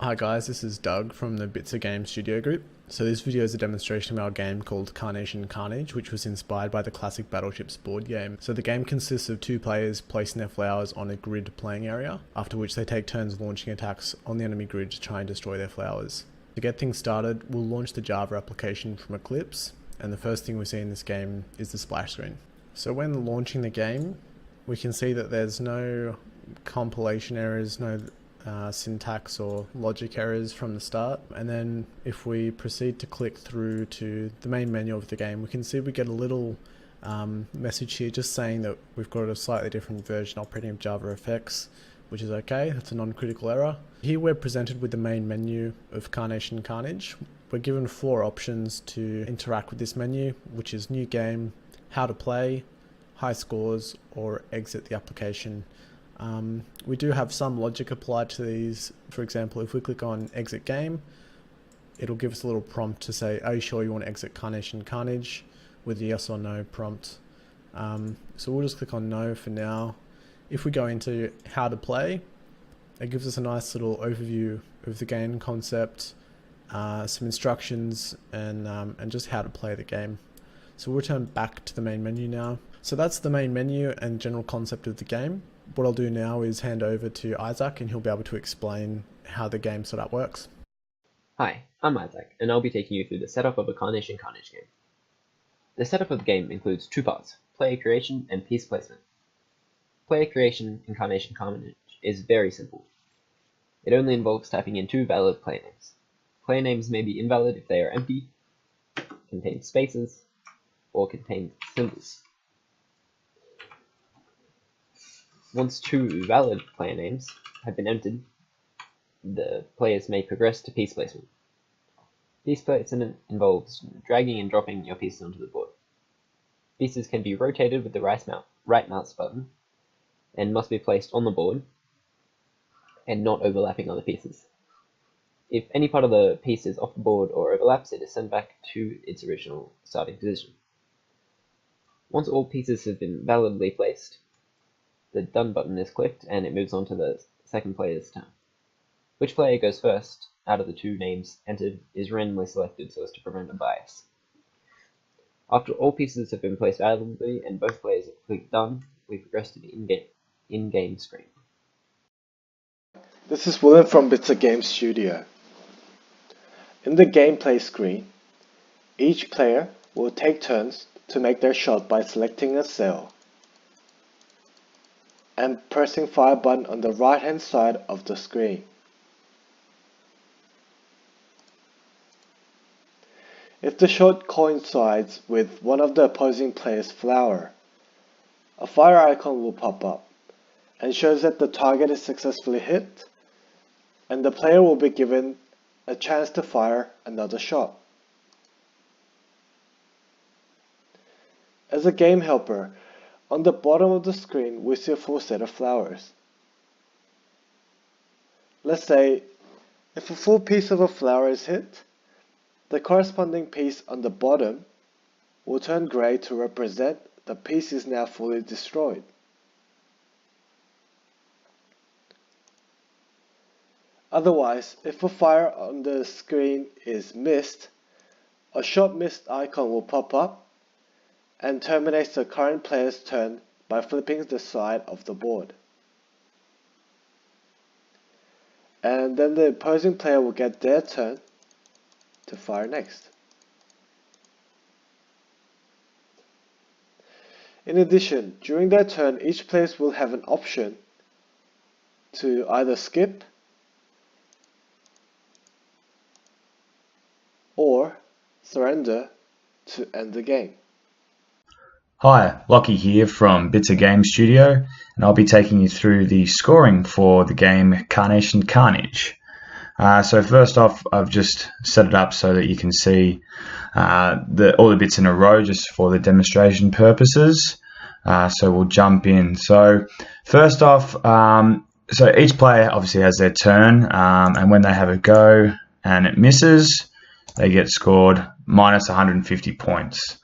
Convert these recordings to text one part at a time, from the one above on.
Hi guys, this is Doug from the BITSa game studio group. So this video is a demonstration of our game called Carnation Carnage, which was inspired by the classic Battleships board game. So the game consists of two players placing their flowers on a grid playing area, after which they take turns launching attacks on the enemy grid to try and destroy their flowers. To get things started, we'll launch the Java application from Eclipse, and the first thing we see in this game is the splash screen. So when launching the game, we can see that there's no compilation errors, no syntax or logic errors from the start. And then if we proceed to click through to the main menu of the game, we can see we get a little message here just saying that we've got a slightly different version operating of JavaFX, which is okay. That's a non-critical error. Here we're presented with the main menu of Carnation Carnage. We're given 4 options to interact with this menu, which is new game, how to play, high scores, or exit the application. We do have some logic applied to these. For example, if we click on exit game, it'll give us a little prompt to say, are you sure you want to exit Carnation Carnage, with a yes or no prompt. So we'll just click on no for now. If we go into how to play, it gives us a nice little overview of the game concept, some instructions, and just how to play the game. So we'll return back to the main menu now. So that's the main menu and general concept of the game. What I'll do now is hand over to Isaac, and he'll be able to explain how the game setup works. Hi, I'm Isaac, and I'll be taking you through the setup of a Carnation Carnage game. The setup of the game includes 2 parts, player creation and piece placement. Player creation in Carnation Carnage is very simple. It only involves typing in 2 valid player names. Player names may be invalid if they are empty, contain spaces, or contain symbols. Once 2 valid player names have been entered, the players may progress to piece placement. Piece placement involves dragging and dropping your pieces onto the board. Pieces can be rotated with the right mouse button and must be placed on the board and not overlapping other pieces. If any part of the piece is off the board or overlaps, it is sent back to its original starting position. Once all pieces have been validly placed, the done button is clicked and it moves on to the second player's turn. Which player goes first out of the 2 names entered is randomly selected so as to prevent a bias. After all pieces have been placed validly and both players have clicked done, we progress to the in-game screen. This is William from BITSa Game Studio. In the gameplay screen, each player will take turns to make their shot by selecting a cell and pressing fire button on the right hand side of the screen. If the shot coincides with one of the opposing player's flower, a fire icon will pop up and shows that the target is successfully hit, and the player will be given a chance to fire another shot. As a game helper, on the bottom of the screen we see a full set of flowers. Let's say if a full piece of a flower is hit, the corresponding piece on the bottom will turn grey to represent the piece is now fully destroyed. Otherwise, if a fire on the screen is missed, a shot missed icon will pop up and terminates the current player's turn by flipping the side of the board. And then the opposing player will get their turn to fire next. In addition, during their turn, each player will have an option to either skip or surrender to end the game. Hi, Lockie here from BITSa Game Studio, and I'll be taking you through the scoring for the game Carnation Carnage. So first off, I've just set it up so that you can see all the bits in a row just for the demonstration purposes. So we'll jump in. So first off, so each player obviously has their turn, and when they have a go and it misses, they get scored minus 150 points.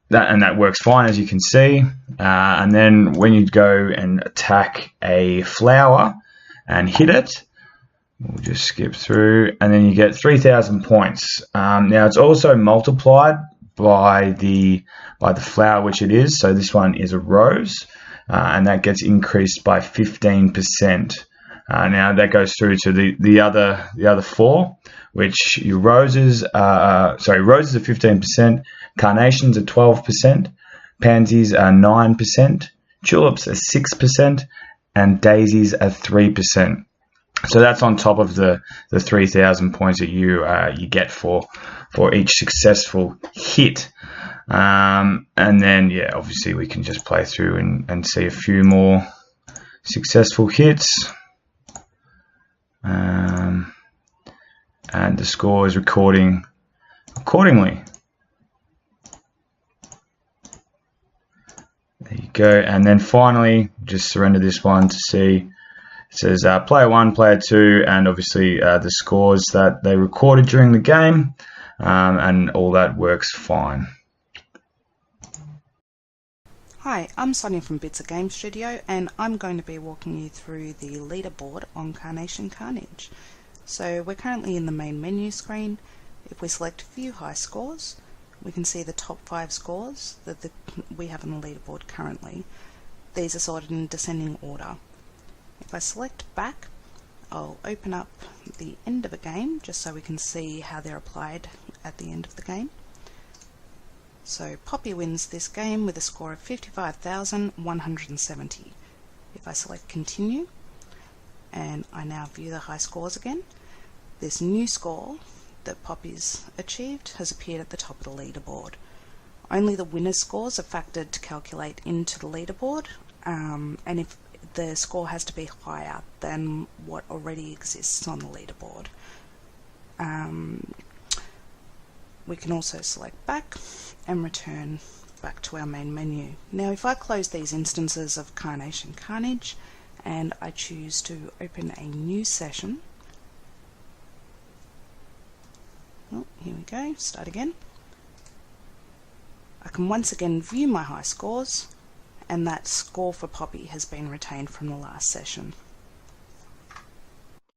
That works fine, as you can see. And then when you go and attack a flower and hit it, We'll just skip through, and then you get 3,000 points. Now it's also multiplied by the flower which it is. So this one is a rose, and that gets increased by 15%. Now that goes through to the other four, which your roses are 15%, carnations are 12%, pansies are 9%, tulips are 6%, and daisies are 3%. So that's on top of the 3,000 points that you get for each successful hit. And then obviously we can just play through and see a few more successful hits. And the score is recording accordingly. There you go. And then finally, just surrender this one to see. It says player 1, player 2, and obviously the scores that they recorded during the game, and all that works fine. Hi, I'm Sonia from BITSa Game Studio, and I'm going to be walking you through the leaderboard on Carnation Carnage. So we're currently in the main menu screen. If we select View High Scores, we can see the top 5 scores that we have on the leaderboard currently. These are sorted in descending order. If I select back, I'll open up the end of a game just so we can see how they're applied at the end of the game. So Poppy wins this game with a score of 55,170. If I select continue, and I now view the high scores again, this new score that Poppy's achieved has appeared at the top of the leaderboard. Only the winner's scores are factored to calculate into the leaderboard, and if the score has to be higher than what already exists on the leaderboard. We can also select back and return back to our main menu. Now if I close these instances of Carnation Carnage and I choose to open a new session, here we go, start again, I can once again view my high scores, and that score for Poppy has been retained from the last session.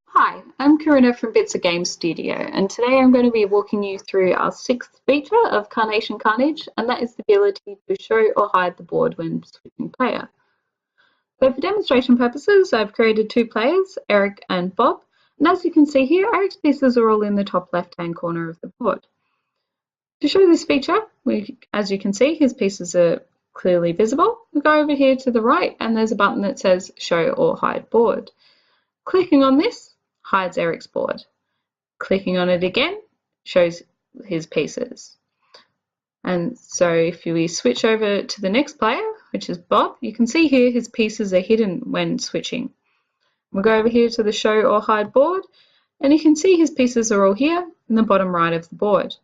Hi, I'm Karina from BITSa Game Studio, and today I'm going to be walking you through our 6th feature of Carnation Carnage, and that is the ability to show or hide the board when switching player. So for demonstration purposes, I've created 2 players, Eric and Bob, and as you can see here, Eric's pieces are all in the top left-hand corner of the board. To show this feature, as you can see, his pieces are clearly visible. We go over here to the right and there's a button that says show or hide board. Clicking on this hides Eric's board. Clicking on it again shows his pieces. And so if we switch over to the next player, which is Bob, you can see here his pieces are hidden when switching. We'll go over here to the show or hide board and you can see his pieces are all here in the bottom right of the board.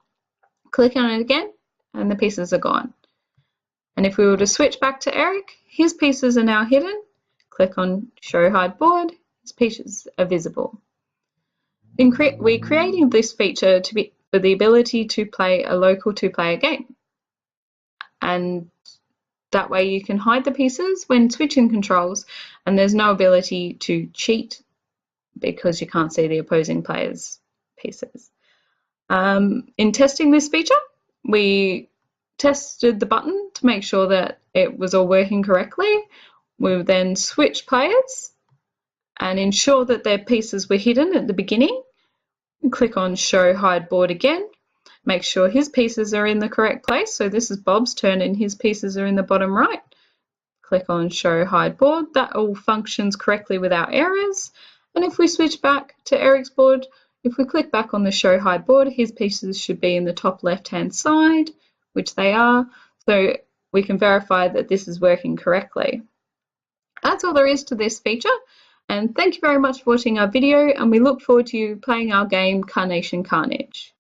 Click on it again and the pieces are gone. And if we were to switch back to Eric, his pieces are now hidden. Click on Show Hide Board, his pieces are visible. We're creating this feature for the ability to play a local 2-player game. And that way you can hide the pieces when switching controls, and there's no ability to cheat because you can't see the opposing player's pieces. In testing this feature, we tested the button to make sure that it was all working correctly. We then switched players and ensure that their pieces were hidden at the beginning. Click on Show Hide Board again. Make sure his pieces are in the correct place. So this is Bob's turn and his pieces are in the bottom right. Click on Show Hide Board. That all functions correctly without errors. And if we switch back to Eric's board, if we click back on the Show Hide Board, his pieces should be in the top left-hand side, which they are, so we can verify that this is working correctly. That's all there is to this feature, and thank you very much for watching our video, and we look forward to you playing our game Carnation Carnage.